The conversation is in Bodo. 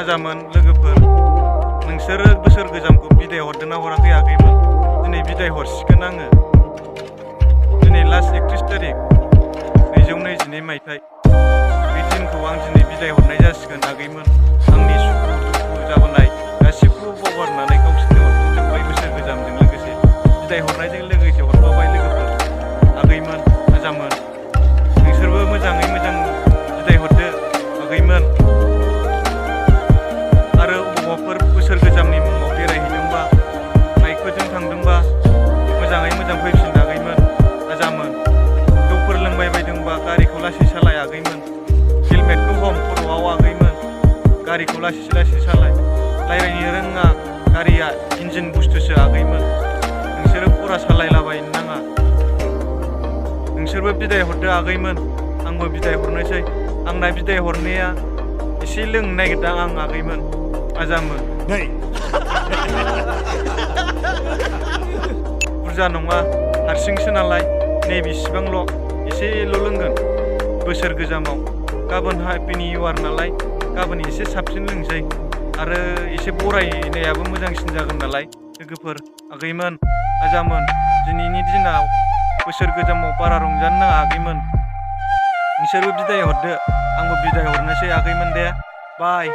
आजामोन लोगोफोर नोंसोरो बोसोर गोजामखौ बिदाय हरदोंना हराखै आगैमोन? दिनै बिदाय हरसिगोन आङो। दिनै लास्ट 31 तारिख 2022 मायथाइ। बे दिनखौ आं दिनै बिदाय हरनाय जासिगोन आगैमोन। आंनि सुखु दुखु जाबोनाय गासिबखौबो बावगारनानै गावसोरनि हरफिनजोब्बाय बोसोर गोजामजों लोगोसे। बिदाय हरनायजों लोगोसे हरफाबाय लोगोफोर आगैमोन आजामोन। नोंसोरबो मोजाङै मोजां बिदाय हरदो आगैमोन। आरो बबावबाफोर बोसोर गोजामनि मुङाव बेरायहैदोंबा बाइकफोरजों थांदोंबा मोजाङै मोजां फैफिन आगैमोन आजामोन। जौफोर लोंबाय बायदोंबा गारिखौ लासै सालाय आगैमोन। हेलमेटखौ हम खर'आव आगैमोन। गारिखौ लासै लासै सालाय। रायज्लायनो रोङा गारिया इन्जिन बुस्थुसो आगैमोन। नोंसोरो खरा सालायलाबायनो नाङा। नोंसोरबो बिदाय हरदो आगैमोन। आंबो बिदाय हरनोसै। आंना बिदाय हरनाया एसे लोंनो नागिरदों आं आगैमोन आजामोन। बुरजा नङा हारसिंसो नालाय नै बेसिबांल' एसेल' लोंगोन बोसोर गोजामाव। गाबोन हेपि निउ इयार नालाय गाबोन एसे साबसिन लोंसै आरो एसे बरायनायाबो मोजांसिन जागोन नालाय लोगोफोर आगैमोन आजामोन। दिनैनि दिनाव बोसोर गोजामाव बारा रंजानो नाङा आगैमोन। नोंसोरबो बिदाय हरदो आंबो बिदाय हरनोसै आगैमोन दे बाय।